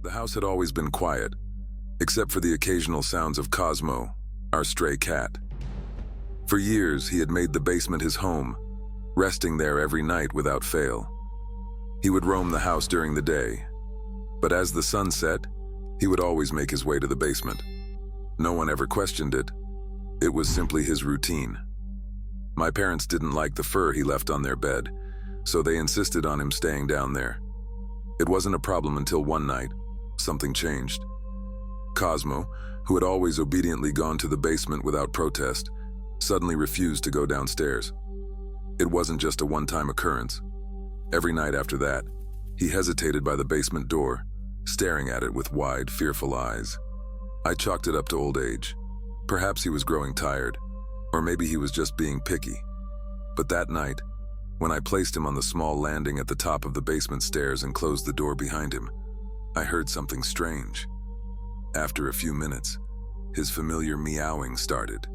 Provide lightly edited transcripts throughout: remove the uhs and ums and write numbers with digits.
The house had always been quiet, except for the occasional sounds of Cosmo, our stray cat. For years, he had made the basement his home, resting there every night without fail. He would roam the house during the day, but as the sun set, he would always make his way to the basement. No one ever questioned it. It was simply his routine. My parents didn't like the fur he left on their bed, so they insisted on him staying down there. It wasn't a problem until one night, something changed. Cosmo, who had always obediently gone to the basement without protest, suddenly refused to go downstairs. It wasn't just a one-time occurrence. Every night after that, he hesitated by the basement door, staring at it with wide, fearful eyes. I chalked it up to old age. Perhaps he was growing tired, or maybe he was just being picky. But that night, when I placed him on the small landing at the top of the basement stairs and closed the door behind him, I heard something strange. After a few minutes, his familiar meowing started.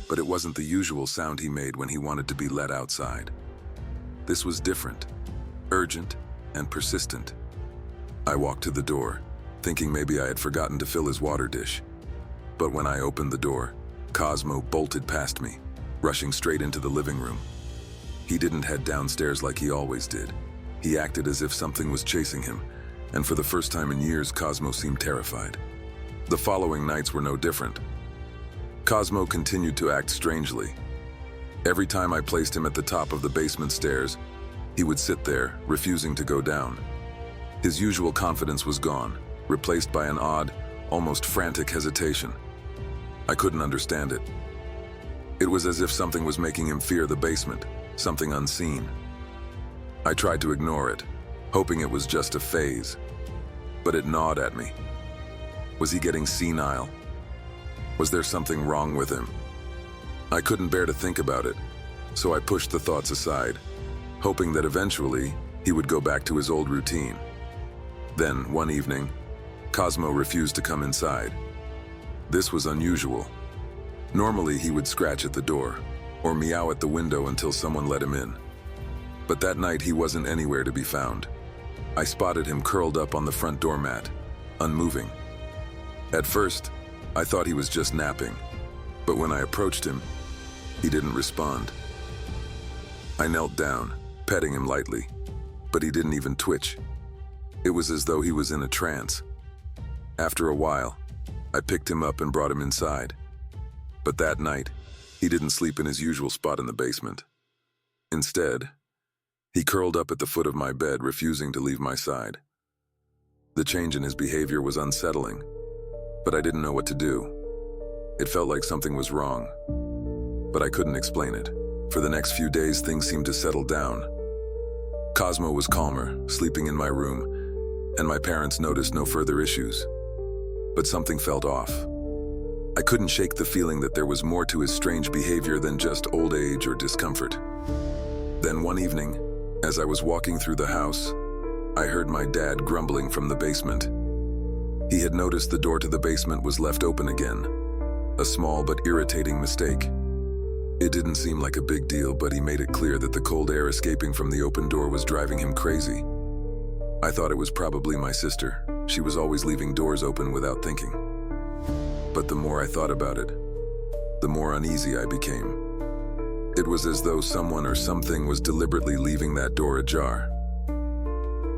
But it wasn't the usual sound he made when he wanted to be let outside. This was different, urgent, and persistent. I walked to the door, thinking maybe I had forgotten to fill his water dish. But when I opened the door, Cosmo bolted past me, rushing straight into the living room. He didn't head downstairs like he always did. He acted as if something was chasing him, and for the first time in years, Cosmo seemed terrified. The following nights were no different. Cosmo continued to act strangely. Every time I placed him at the top of the basement stairs, he would sit there, refusing to go down. His usual confidence was gone, replaced by an odd, almost frantic hesitation. I couldn't understand it. It was as if something was making him fear the basement, something unseen. I tried to ignore it, hoping it was just a phase, but it gnawed at me. Was he getting senile? Was there something wrong with him? I couldn't bear to think about it, so I pushed the thoughts aside, hoping that eventually he would go back to his old routine. Then, one evening, Cosmo refused to come inside. This was unusual. Normally, he would scratch at the door or meow at the window until someone let him in. But that night, he wasn't anywhere to be found. I spotted him curled up on the front doormat, unmoving. At first, I thought he was just napping, but when I approached him, he didn't respond. I knelt down, petting him lightly, but he didn't even twitch. It was as though he was in a trance. After a while, I picked him up and brought him inside. But that night, he didn't sleep in his usual spot in the basement. Instead, he curled up at the foot of my bed, refusing to leave my side. The change in his behavior was unsettling, but I didn't know what to do. It felt like something was wrong, but I couldn't explain it. For the next few days, things seemed to settle down. Cosmo was calmer, sleeping in my room, and my parents noticed no further issues. But something felt off. I couldn't shake the feeling that there was more to his strange behavior than just old age or discomfort. Then one evening, as I was walking through the house, I heard my dad grumbling from the basement. He had noticed the door to the basement was left open again, a small but irritating mistake. It didn't seem like a big deal, but he made it clear that the cold air escaping from the open door was driving him crazy. I thought it was probably my sister. She was always leaving doors open without thinking. But the more I thought about it, the more uneasy I became. It was as though someone or something was deliberately leaving that door ajar.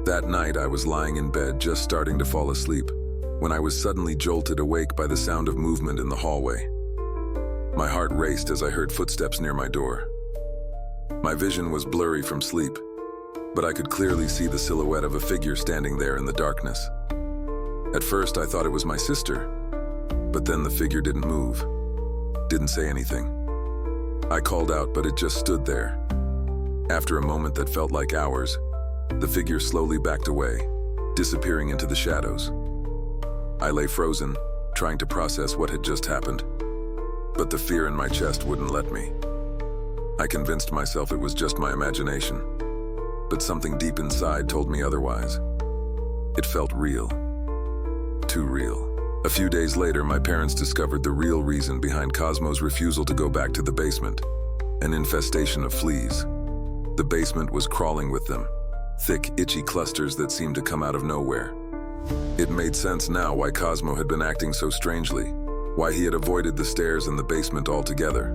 That night, I was lying in bed, just starting to fall asleep, when I was suddenly jolted awake by the sound of movement in the hallway. My heart raced as I heard footsteps near my door. My vision was blurry from sleep, but I could clearly see the silhouette of a figure standing there in the darkness. At first, I thought it was my sister, but then the figure didn't move, didn't say anything. I called out, but it just stood there. After a moment that felt like hours, the figure slowly backed away, disappearing into the shadows. I lay frozen, trying to process what had just happened, but the fear in my chest wouldn't let me. I convinced myself it was just my imagination, but something deep inside told me otherwise. It felt real. Too real. A few days later, my parents discovered the real reason behind Cosmo's refusal to go back to the basement: an infestation of fleas. The basement was crawling with them, thick, itchy clusters that seemed to come out of nowhere. It made sense now why Cosmo had been acting so strangely, why he had avoided the stairs and the basement altogether.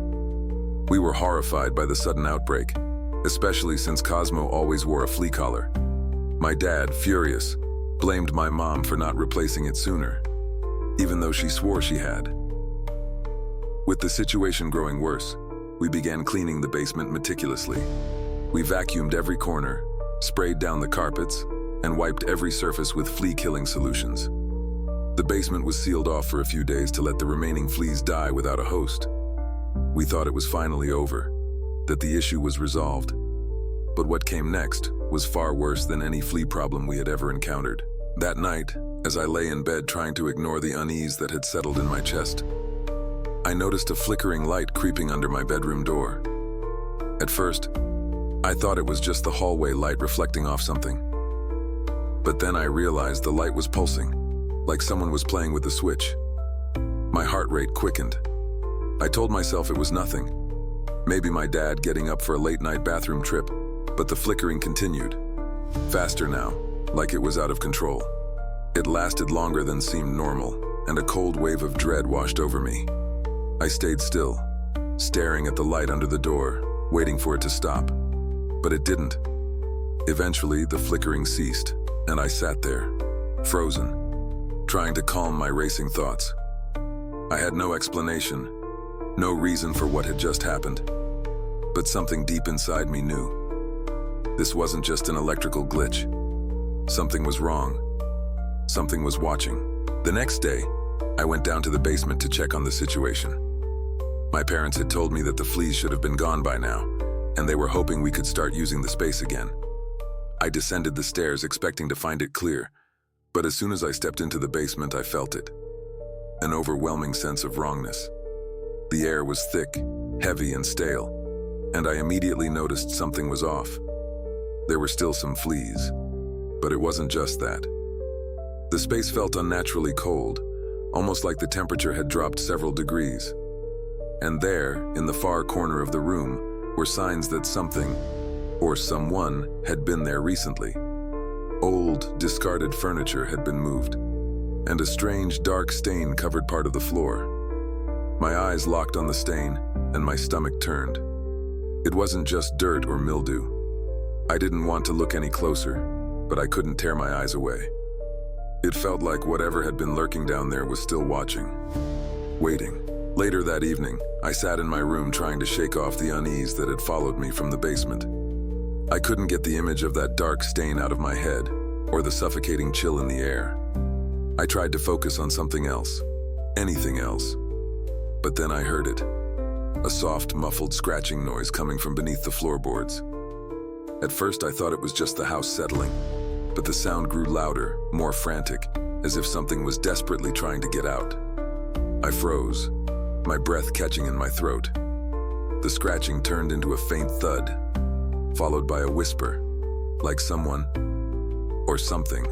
We were horrified by the sudden outbreak, especially since Cosmo always wore a flea collar. My dad, furious, blamed my mom for not replacing it sooner, even though she swore she had. With the situation growing worse, we began cleaning the basement meticulously. We vacuumed every corner, sprayed down the carpets, and wiped every surface with flea-killing solutions. The basement was sealed off for a few days to let the remaining fleas die without a host. We thought it was finally over, that the issue was resolved. But what came next was far worse than any flea problem we had ever encountered. That night, as I lay in bed trying to ignore the unease that had settled in my chest, I noticed a flickering light creeping under my bedroom door. At first, I thought it was just the hallway light reflecting off something. But then I realized the light was pulsing, like someone was playing with the switch. My heart rate quickened. I told myself it was nothing. Maybe my dad getting up for a late-night bathroom trip, but the flickering continued. Faster now, like it was out of control. It lasted longer than seemed normal, and a cold wave of dread washed over me. I stayed still, staring at the light under the door, waiting for it to stop. But it didn't. Eventually, the flickering ceased, and I sat there, frozen, trying to calm my racing thoughts. I had no explanation, no reason for what had just happened, but something deep inside me knew. This wasn't just an electrical glitch. Something was wrong. Something was watching. The next day, I went down to the basement to check on the situation. My parents had told me that the fleas should have been gone by now, and they were hoping we could start using the space again. I descended the stairs expecting to find it clear, but as soon as I stepped into the basement, I felt it. An overwhelming sense of wrongness. The air was thick, heavy, and stale, and I immediately noticed something was off. There were still some fleas, but it wasn't just that. The space felt unnaturally cold, almost like the temperature had dropped several degrees. And there, in the far corner of the room, were signs that something, or someone, had been there recently. Old, discarded furniture had been moved, and a strange, dark stain covered part of the floor. My eyes locked on the stain, and my stomach turned. It wasn't just dirt or mildew. I didn't want to look any closer, but I couldn't tear my eyes away. It felt like whatever had been lurking down there was still watching, waiting. Later that evening, I sat in my room trying to shake off the unease that had followed me from the basement. I couldn't get the image of that dark stain out of my head, or the suffocating chill in the air. I tried to focus on something else, anything else. But then I heard it, a soft, muffled scratching noise coming from beneath the floorboards. At first I thought it was just the house settling, but the sound grew louder, more frantic, as if something was desperately trying to get out. I froze, my breath catching in my throat. The scratching turned into a faint thud, followed by a whisper, like someone, or something,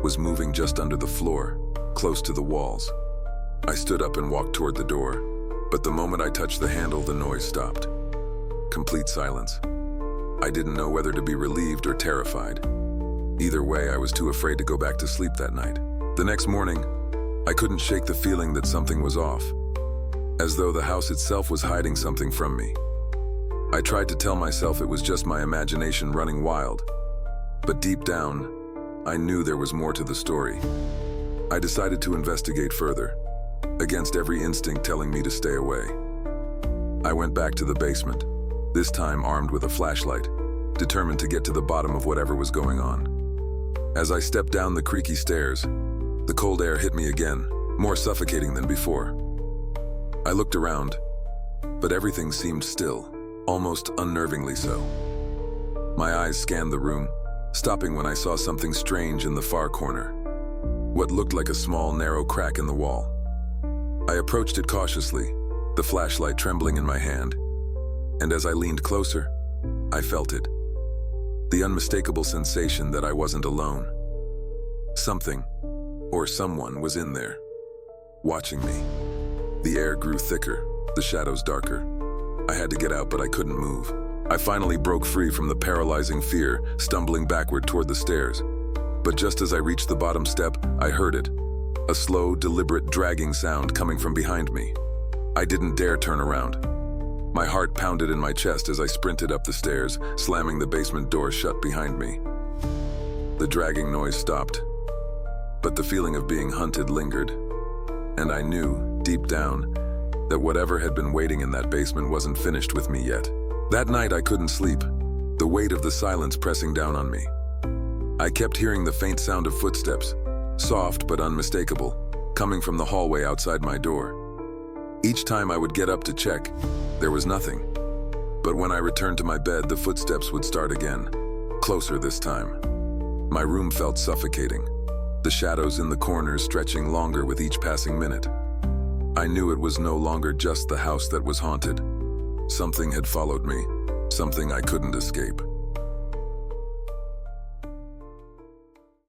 was moving just under the floor, close to the walls. I stood up and walked toward the door, but the moment I touched the handle, the noise stopped. Complete silence. I didn't know whether to be relieved or terrified. Either way, I was too afraid to go back to sleep that night. The next morning, I couldn't shake the feeling that something was off, as though the house itself was hiding something from me. I tried to tell myself it was just my imagination running wild, but deep down, I knew there was more to the story. I decided to investigate further, against every instinct telling me to stay away. I went back to the basement, this time armed with a flashlight, determined to get to the bottom of whatever was going on. As I stepped down the creaky stairs, the cold air hit me again, more suffocating than before. I looked around, but everything seemed still, almost unnervingly so. My eyes scanned the room, stopping when I saw something strange in the far corner, what looked like a small, narrow crack in the wall. I approached it cautiously, the flashlight trembling in my hand, and as I leaned closer, I felt it. The unmistakable sensation that I wasn't alone. Something, or someone, was in there, watching me. The air grew thicker, the shadows darker. I had to get out, but I couldn't move. I finally broke free from the paralyzing fear, stumbling backward toward the stairs. But just as I reached the bottom step, I heard it. A slow, deliberate dragging sound coming from behind me. I didn't dare turn around. My heart pounded in my chest as I sprinted up the stairs, slamming the basement door shut behind me. The dragging noise stopped, but the feeling of being hunted lingered. And I knew, deep down, that whatever had been waiting in that basement wasn't finished with me yet. That night I couldn't sleep, the weight of the silence pressing down on me. I kept hearing the faint sound of footsteps, soft but unmistakable, coming from the hallway outside my door. Each time I would get up to check, there was nothing. But when I returned to my bed, the footsteps would start again, closer this time. My room felt suffocating, the shadows in the corners stretching longer with each passing minute. I knew it was no longer just the house that was haunted. Something had followed me, something I couldn't escape.